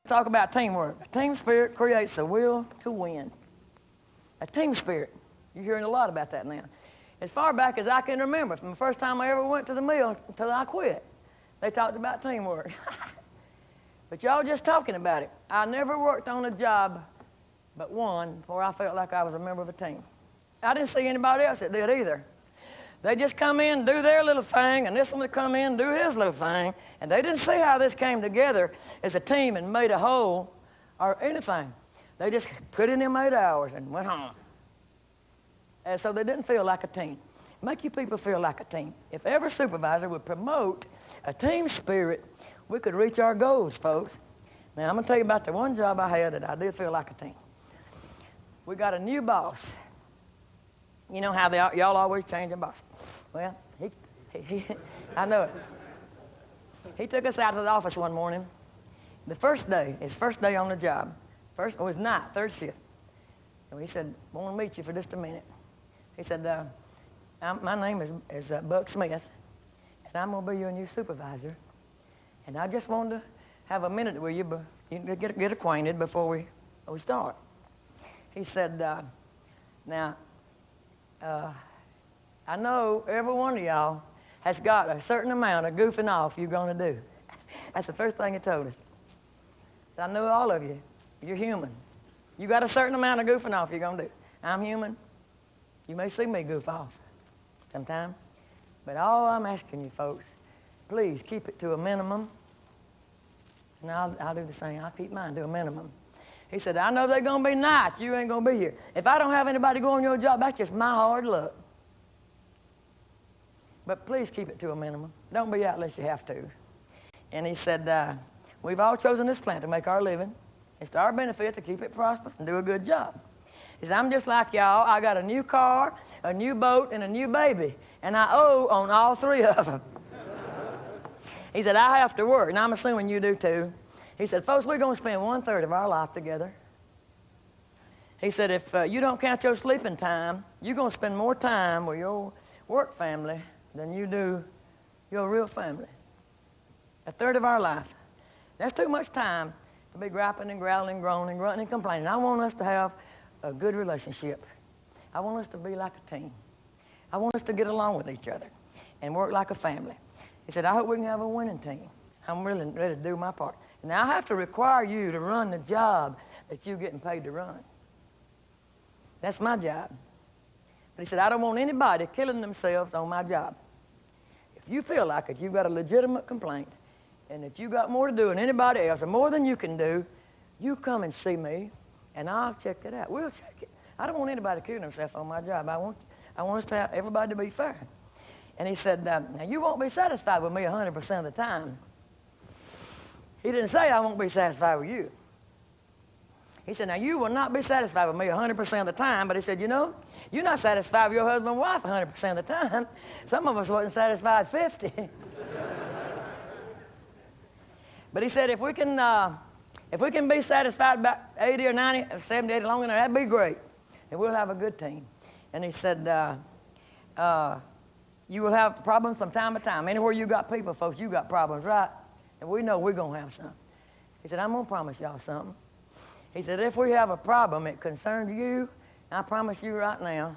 Talk about teamwork. A team spirit creates a will to win. A team spirit. You're hearing a lot about that now. As far back as I can remember, from the first time I ever went to the mill until I quit, they talked about teamwork. But y'all just talking about it. I never worked on a job but one before I felt like I was a member of a team. I didn't see anybody else that did either. They just come in and do their little thing, and this one would come in and do his little thing, and they didn't see how this came together as a team and made a whole or anything. They just put in them 8 hours and went home. And so they didn't feel like a team. Make you people feel like a team. If every supervisor would promote a team spirit, we could reach our goals, folks. Now, I'm going to tell you about the one job I had that I did feel like a team. We got a new boss. You know how y'all always change a boss. Well, I know it. He took us out to the office one morning. The first day, his first day on the job. It was night, third shift. And he said, I want to meet you for just a minute. He said, my name is Buck Smith, and I'm going to be your new supervisor. And I just wanted to have a minute with you, get acquainted before we start. He said, now, I know every one of y'all has got a certain amount of goofing off you're going to do. That's the first thing he told us. So I know all of you. You're human. You got a certain amount of goofing off you're going to do. I'm human. You may see me goof off sometime. But all I'm asking you folks, please keep it to a minimum. And I'll do the same. I'll keep mine to a minimum. He said, I know they're going to be nights. You ain't going to be here. If I don't have anybody go on your job, that's just my hard luck. But please keep it to a minimum. Don't be out unless you have to. And he said, we've all chosen this plant to make our living. It's to our benefit to keep it prosperous and do a good job. He said, I'm just like y'all. I got a new car, a new boat, and a new baby. And I owe on all three of them. He said, I have to work, and I'm assuming you do too. He said, folks, we're going to spend 1/3 of our life together. He said, if you don't count your sleeping time, you're going to spend more time with your work family than you do your real family. 1/3 of our life. That's too much time to be griping and growling, groaning, grunting, and complaining. I want us to have a good relationship. I want us to be like a team. I want us to get along with each other and work like a family. He said, I hope we can have a winning team. I'm really ready to do my part. Now, I have to require you to run the job that you're getting paid to run. That's my job. But he said, I don't want anybody killing themselves on my job. If you feel like it, you've got a legitimate complaint, and that you got more to do than anybody else, or more than you can do, you come and see me, and I'll check it out. We'll check it. I don't want anybody killing themselves on my job. I want us to have everybody to be fair. And he said, now you won't be satisfied with me 100% of the time. He didn't say I won't be satisfied with you. He said, now you will not be satisfied with me 100% of the time, but he said, you know, you're not satisfied with your husband and wife 100% of the time. Some of us wasn't satisfied 50. But he said, if we can be satisfied about 80 or 90 or 70, 80 long enough, that'd be great. And we'll have a good team. And he said, you will have problems from time to time. Anywhere you got people, folks, you got problems, right? And we know we're going to have some. He said, I'm going to promise y'all something. He said, if we have a problem that concerns you, I promise you right now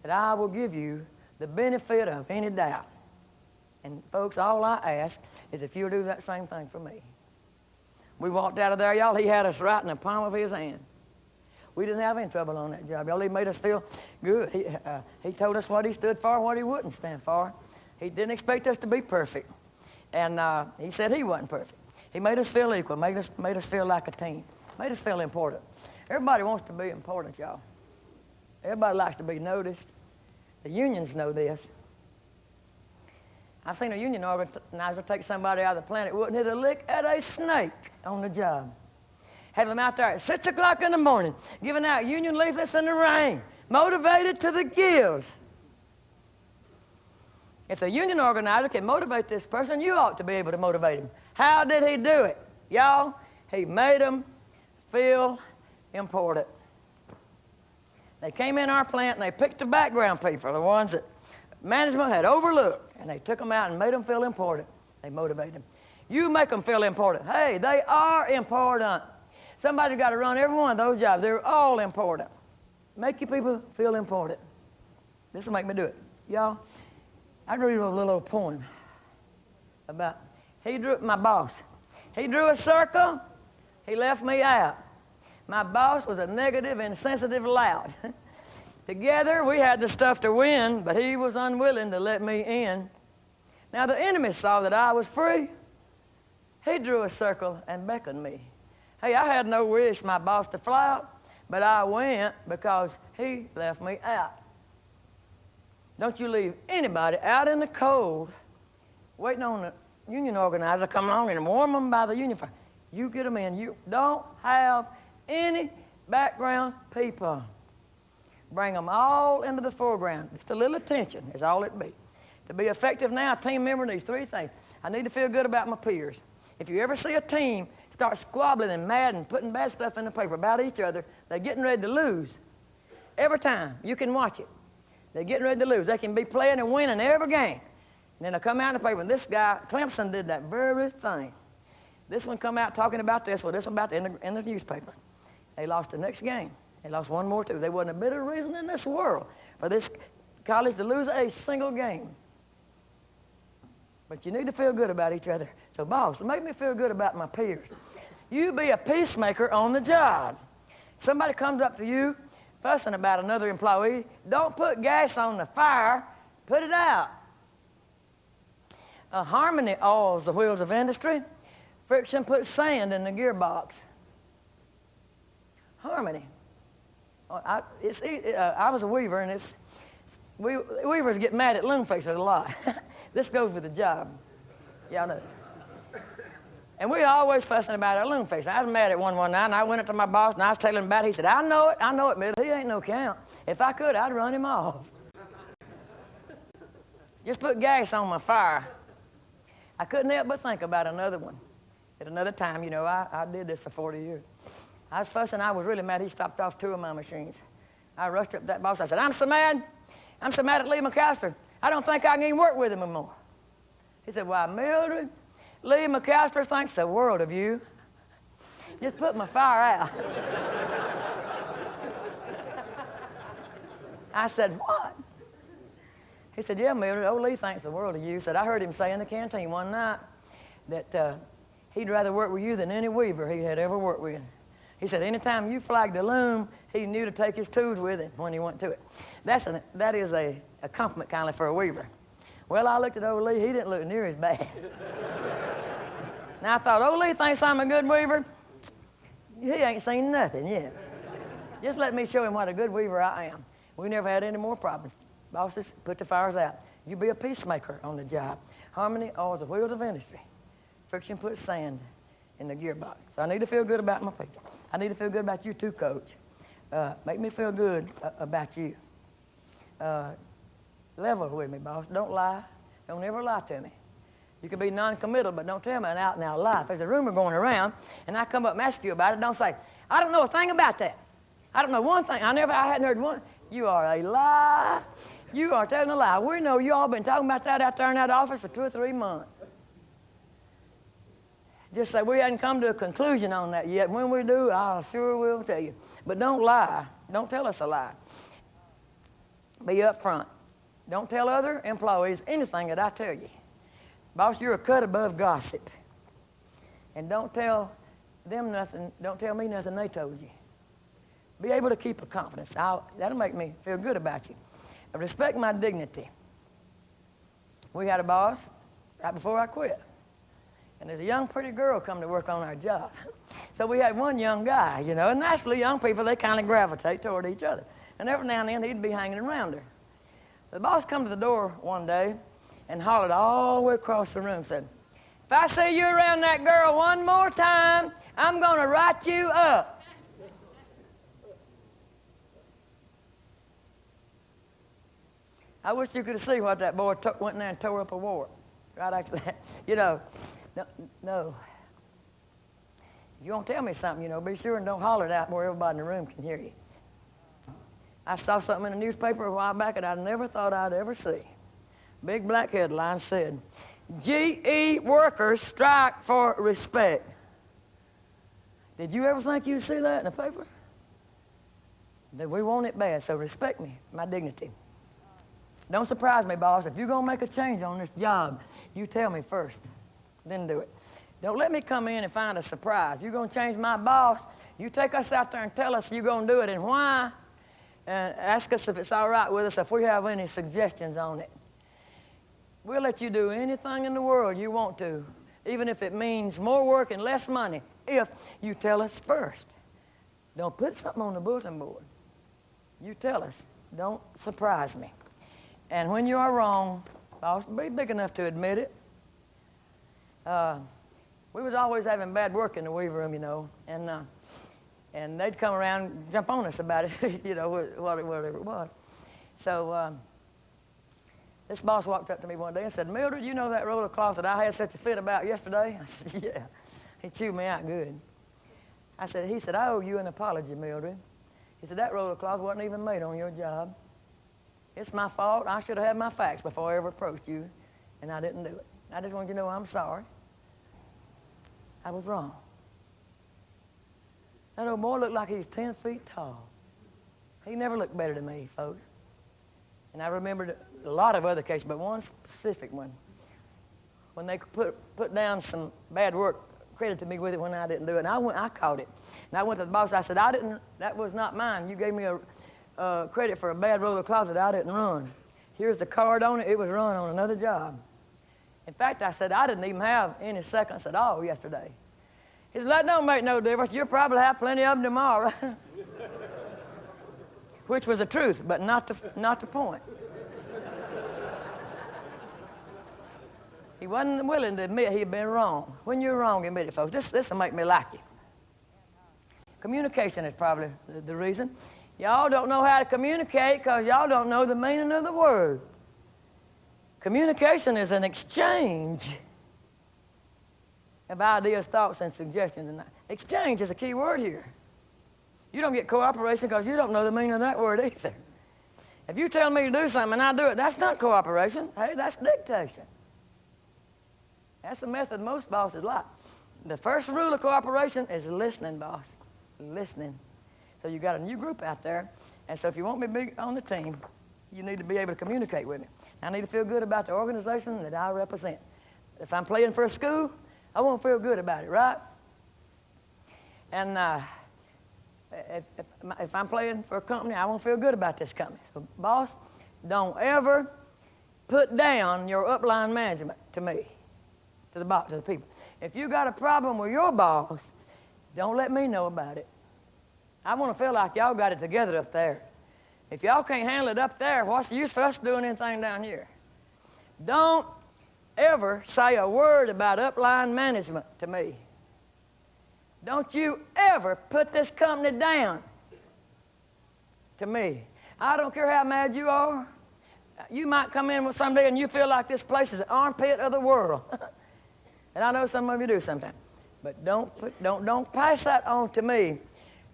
that I will give you the benefit of any doubt. And folks, all I ask is if you'll do that same thing for me. We walked out of there, y'all. He had us right in the palm of his hand. We didn't have any trouble on that job, y'all. He made us feel good. He told us what he stood for and what he wouldn't stand for. He didn't expect us to be perfect. And he said he wasn't perfect. He made us feel equal, made us feel like a team, made us feel important. Everybody wants to be important, y'all. Everybody likes to be noticed. The unions know this. I've seen a union organizer take somebody out of the plant that wouldn't hit a lick at a snake on the job. Have them out there at 6 o'clock in the morning, giving out union leaflets in the rain, motivated to the gills. If the union organizer can motivate this person, you ought to be able to motivate him. How did he do it? Y'all, he made them feel important. They came in our plant and they picked the background people, the ones that management had overlooked, and they took them out and made them feel important. They motivated them. You make them feel important. Hey, they are important. Somebody's got to run every one of those jobs. They're all important. Make your people feel important. This will make me do it. Y'all, I read a little poem about, my boss. He drew a circle. He left me out. My boss was a negative, insensitive lout. Together, we had the stuff to win, but he was unwilling to let me in. Now, the enemy saw that I was free. He drew a circle and beckoned me. Hey, I had no wish my boss to fly out, but I went because he left me out. Don't you leave anybody out in the cold waiting on the union organizer to come along and warm them by the union fire. You get them in. You don't have any background people. Bring them all into the foreground. Just a little attention is all it be. To be effective now, a team member needs three things. I need to feel good about my peers. If you ever see a team start squabbling and mad and putting bad stuff in the paper about each other, they're getting ready to lose. Every time, you can watch it. They're getting ready to lose. They can be playing and winning every game. And then they'll come out in the paper, and this guy, Clemson, did that very thing. This one come out talking about this, well, this one about in the newspaper. They lost the next game. They lost one more, too. There wasn't a bit of reason in this world for this college to lose a single game. But you need to feel good about each other. So, boss, make me feel good about my peers. You be a peacemaker on the job. If somebody comes up to you fussing about another employee, don't put gas on the fire, put it out. Harmony oils the wheels of industry. Friction puts sand in the gearbox. Harmony. I was a weaver, and weavers get mad at loom fixers a lot. This goes with the job. Y'all know. And we always fussing about our loom fixer. I was mad at one night, and I went up to my boss, and I was telling him about it. He said, I know it, Middle. He ain't no count. If I could, I'd run him off. Just put gas on my fire. I couldn't help but think about another one. At another time, you know, I did this for 40 years. I was fussing. I was really mad. He stopped off two of my machines. I rushed up to that boss. I said, I'm so mad at Lee McAllister. I don't think I can even work with him anymore. He said, why, Mildred, Lee McAllister thinks the world of you. Just put my fire out. I said, what? He said, yeah, Mildred, old Lee thinks the world of you. He said, I heard him say in the canteen one night that he'd rather work with you than any weaver he had ever worked with. He said, anytime you flagged a loom, he knew to take his tools with him when he went to it. That is a compliment kind of for a weaver. Well, I looked at old Lee. He didn't look near as bad. Now, I thought, old Lee thinks I'm a good weaver. He ain't seen nothing yet. Just let me show him what a good weaver I am. We never had any more problems. Bosses, put the fires out. You be a peacemaker on the job. Harmony oils the wheels of industry. Friction puts sand in the gearbox. So I need to feel good about my people. I need to feel good about you too, Coach. Make me feel good about you. Level with me, boss. Don't lie. Don't ever lie to me. You can be non-committal, but don't tell me an out-and-out lie. If there's a rumor going around, and I come up and ask you about it, don't say, I don't know a thing about that. I don't know one thing. I hadn't heard one. You are a lie. You are telling a lie. We know you all been talking about that out there in that office for 2 or 3 months. Just say we hadn't come to a conclusion on that yet. When we do, I sure will tell you. But don't lie. Don't tell us a lie. Be up front. Don't tell other employees anything that I tell you. Boss, you're a cut above gossip. And don't tell them nothing. Don't tell me nothing they told you. Be able to keep a confidence. That'll make me feel good about you. Respect my dignity. We had a boss right before I quit. And there's a young, pretty girl come to work on our job. So we had one young guy, you know, and naturally young people, they kind of gravitate toward each other. And every now and then he'd be hanging around her. The boss come to the door one day and hollered all the way across the room, said, if I see you around that girl one more time, I'm going to write you up. I wish you could have seen what that boy went in there and tore up a wart right after that. You know, no. If you want to tell me something, you know, be sure and don't holler it out where everybody in the room can hear you. I saw something in the newspaper a while back that I never thought I'd ever see. Big black headline said, GE workers strike for respect. Did you ever think you'd see that in the paper? That we want it bad, so respect me, my dignity. Don't surprise me, boss. If you're going to make a change on this job, you tell me first, then do it. Don't let me come in and find a surprise. If you're going to change my boss, you take us out there and tell us you're going to do it and why, and ask us if it's all right with us, if we have any suggestions on it. We'll let you do anything in the world you want to, even if it means more work and less money, if you tell us first. Don't put something on the bulletin board. You tell us. Don't surprise me. And when you are wrong, boss, be big enough to admit it. We was always having bad work in the weave room, you know, and they'd come around and jump on us about it, you know, whatever it was. So this boss walked up to me one day and said, Mildred, you know that roll of cloth that I had such a fit about yesterday? I said, yeah. He chewed me out good. He said, I owe you an apology, Mildred. He said, that roll of cloth wasn't even made on your job. It's my fault. I should have had my facts before I ever approached you, and I didn't do it. I just wanted you to know I'm sorry. I was wrong. That old boy looked like he was 10 feet tall. He never looked better than me, folks. And I remembered a lot of other cases, but one specific one. When they put down some bad work, credited me with it when I didn't do it. And I caught it. And I went to the boss. I said, that was not mine. You gave me a credit for a bad roll of cloth that I didn't run. Here's the card on it. It was run on another job. In fact, I said, I didn't even have any seconds at all yesterday. He said, that don't make no difference. You'll probably have plenty of them tomorrow. Which was the truth, but not the point. He wasn't willing to admit he had been wrong. When you're wrong, admit it, folks. This will make me like you. Communication is probably the reason. Y'all don't know how to communicate because y'all don't know the meaning of the word. Communication is an exchange of ideas, thoughts, and suggestions. And exchange is a key word here. You don't get cooperation because you don't know the meaning of that word either. If you tell me to do something and I do it, that's not cooperation. Hey, that's dictation. That's the method most bosses like. The first rule of cooperation is listening, boss. Listening. So you got a new group out there, and so if you want me to be on the team, you need to be able to communicate with me. I need to feel good about the organization that I represent. If I'm playing for a school, I want to feel good about it, right? And if I'm playing for a company, I want to feel good about this company. So, boss, don't ever put down your upline management to me, to the people. If you got a problem with your boss, don't let me know about it. I want to feel like y'all got it together up there. If y'all can't handle it up there, what's the use for us doing anything down here? Don't ever say a word about upline management to me. Don't you ever put this company down to me. I don't care how mad you are. You might come in with someday and you feel like this place is the armpit of the world. And I know some of you do sometimes. But don't pass that on to me.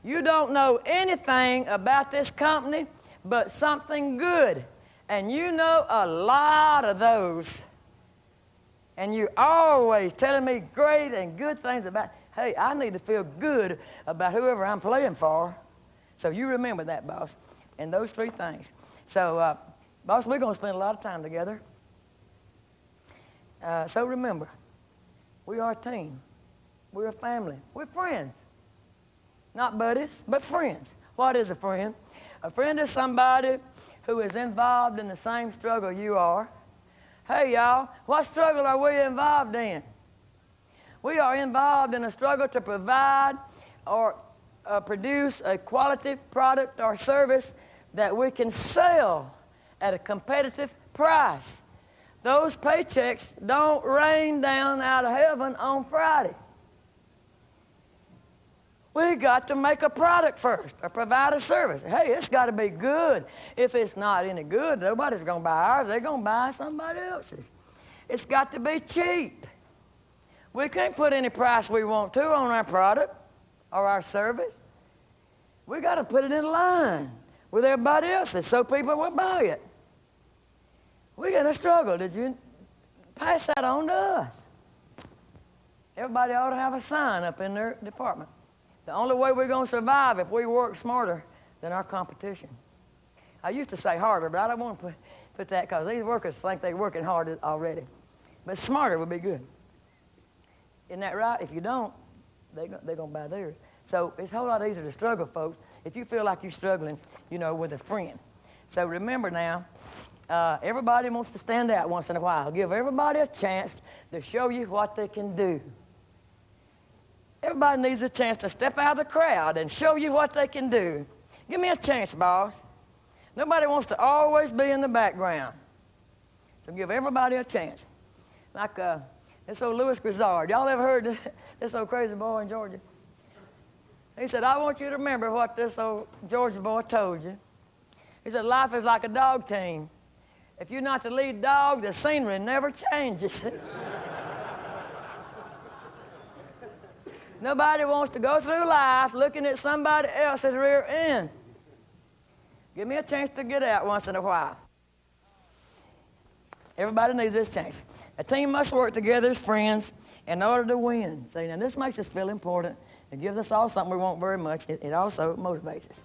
You don't know anything about this company but something good. And you know a lot of those. And you're always telling me great and good things about, hey, I need to feel good about whoever I'm playing for. So you remember that, boss. And those three things. So, boss, we're going to spend a lot of time together. So remember, we are a team. We're a family. We're friends. Not buddies, but friends. What is a friend? A friend is somebody who is involved in the same struggle you are. Hey, y'all, what struggle are we involved in? We are involved in a struggle to provide or produce a quality product or service that we can sell at a competitive price. Those paychecks don't rain down out of heaven on Friday. We got to make a product first or provide a service. Hey, it's got to be good. If it's not any good, nobody's going to buy ours. They're going to buy somebody else's. It's got to be cheap. We can't put any price we want to on our product or our service. We got to put it in line with everybody else's so people will buy it. We're in a struggle. Did you pass that on to us. Everybody ought to have a sign up in their department. The only way we're going to survive if we work smarter than our competition. I used to say harder, but I don't want to put that because these workers think they're working hard already. But smarter would be good. Isn't that right? If you don't, they're going to buy theirs. So it's a whole lot easier to struggle, folks, if you feel like you're struggling, with a friend. So remember now, everybody wants to stand out once in a while. Give everybody a chance to show you what they can do. Everybody needs a chance to step out of the crowd and show you what they can do. Give me a chance, boss. Nobody wants to always be in the background. So give everybody a chance. Like this old Louis Grizzard. Y'all ever heard this old crazy boy in Georgia? He said, I want you to remember what this old Georgia boy told you. He said, life is like a dog team. If you're not the lead dog, the scenery never changes. Nobody wants to go through life looking at somebody else's rear end. Give me a chance to get out once in a while. Everybody needs this chance. A team must work together as friends in order to win. See, now this makes us feel important. It gives us all something we want very much. It also motivates us.